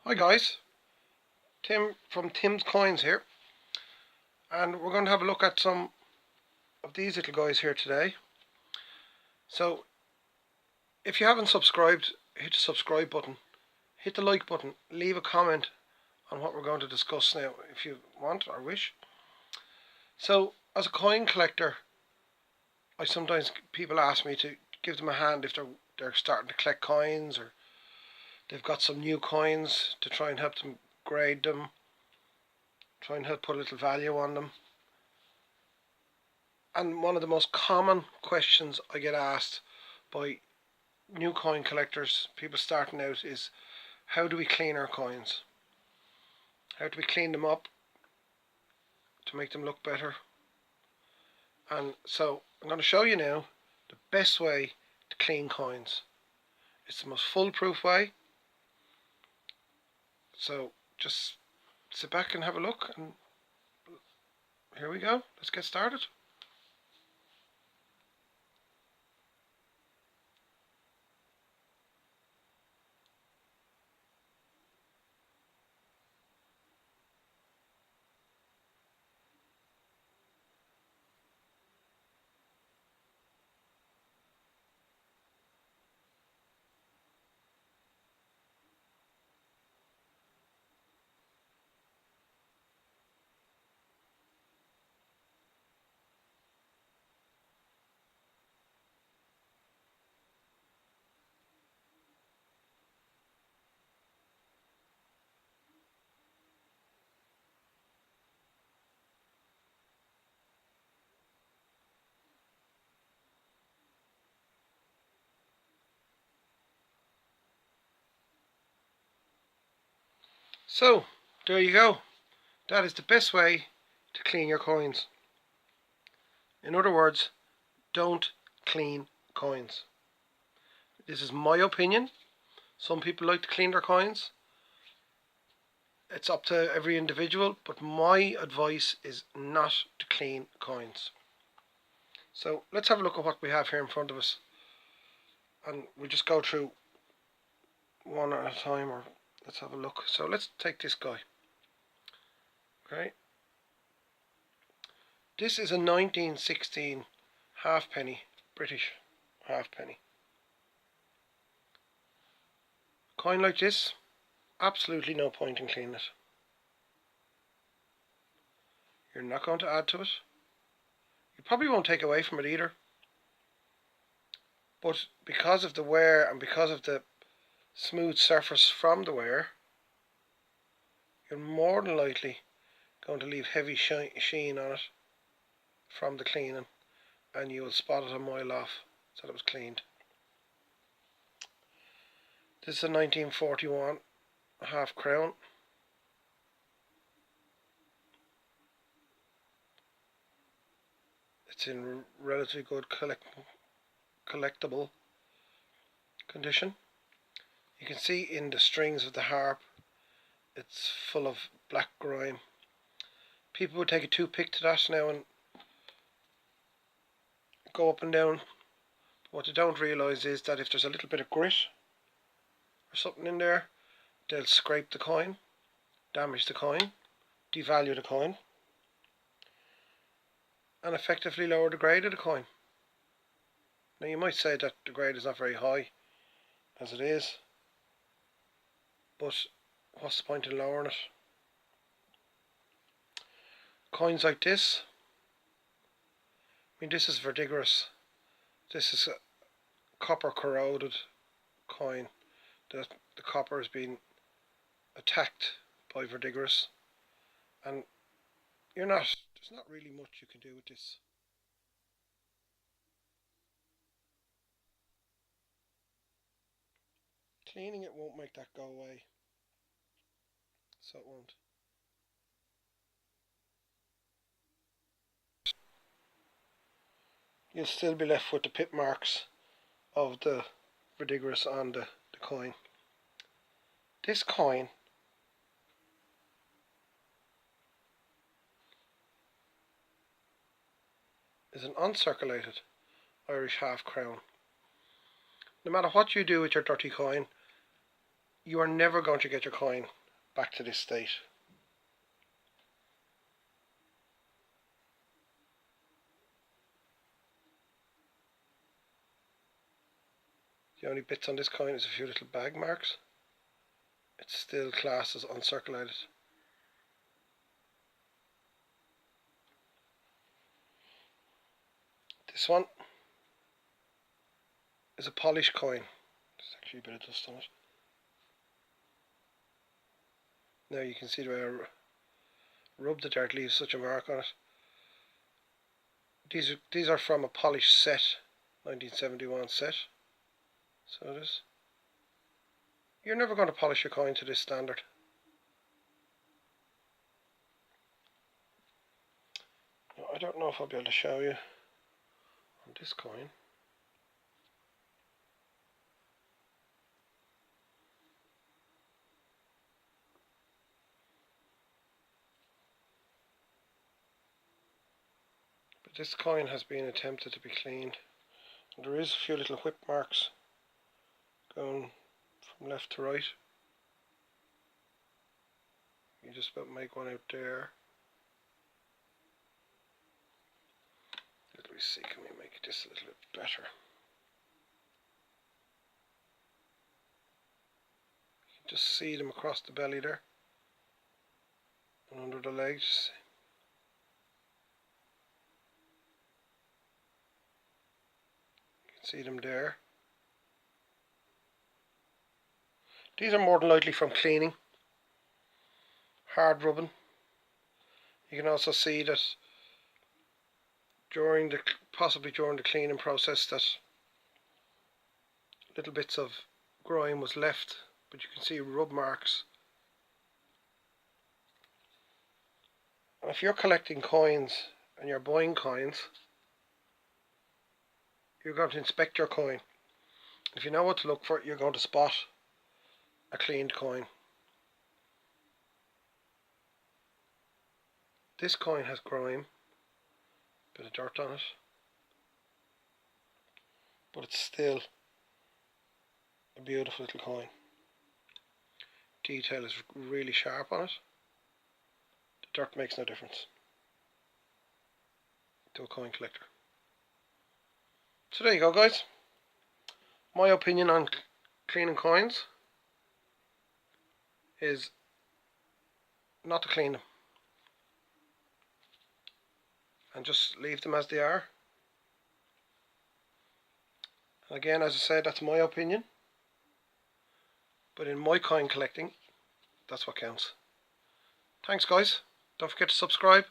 Hi guys, Tim from Tim's Coins here, and we're going to have a look at some of these little guys here today. So if you haven't subscribed, hit the subscribe button, hit the like button, leave a comment on what we're going to discuss now if you want or wish. So as a coin collector, people ask me to give them a hand if they're starting to collect coins, or they've got some new coins, to try and help them grade them, try and help put a little value on them. And one of the most common questions I get asked by new coin collectors, people starting out, is how do we clean our coins? How do we clean them up to make them look better? And so I'm going to show you now the best way to clean coins. It's the most foolproof way. So just sit back and have a look, and here we go. Let's get started. So there you go. That is the best way to clean your coins. In other words, don't clean coins. This is my opinion. Some people like to clean their coins. It's up to every individual, but my advice is not to clean coins. So let's have a look at what we have here in front of us, and we'll just go through one at a time, or let's have a look. So let's take this guy. Okay, this is a 1916 halfpenny, British halfpenny. Coin like this, absolutely no point in cleaning it. You're not going to add to it. You probably won't take away from it either. But because of the wear and because of the smooth surface from the wear, you're more than likely going to leave heavy sheen on it from the cleaning, and you will spot it a mile off that it was cleaned. This is a 1941 half crown. It's in relatively good collectible condition. You can see in the strings of the harp, it's full of black grime. People would take a toothpick to that now and go up and down. But what they don't realise is that if there's a little bit of grit or something in there, they'll scrape the coin, damage the coin, devalue the coin, and effectively lower the grade of the coin. Now you might say that the grade is not very high as it is, but what's the point in lowering it? Coins like this, I mean, this is verdigris. This is a copper corroded coin. The copper has been attacked by verdigris, and there's not really much you can do with this. Cleaning it won't make that go away, so it won't. You'll still be left with the pit marks of the verdigris on the coin. This coin is an uncirculated Irish half crown. No matter what you do with your dirty coin, you are never going to get your coin back to this state. The only bits on this coin is a few little bag marks. It's still classed as uncirculated. This one is a polished coin. There's actually a bit of dust on it. Now you can see the way I rubbed it there, it leaves such a mark on it. These are from a polished set, 1971 set. So it is. You're never going to polish your coin to this standard. Now, I don't know if I'll be able to show you on this coin. But this coin has been attempted to be cleaned. And there is a few little whip marks going from left to right. You just about make one out there. Let me see, can we make this a little bit better? You can just see them across the belly there and under the legs. You can see them there. These are more than likely from cleaning, hard rubbing. You can also see that possibly during the cleaning process that little bits of grime was left, but you can see rub marks. And if you're collecting coins and you're buying coins, you're going to inspect your coin. If you know what to look for, you're going to spot a cleaned coin. This coin has grime, bit of dirt on it, but it's still a beautiful little coin. Detail is really sharp on it. The dirt makes no difference to a coin collector. So there you go, guys. My opinion on cleaning coins is not to clean them and just leave them as they are. And again, as I said, that's my opinion, but in my coin collecting, that's what counts. Thanks, guys. Don't forget to subscribe.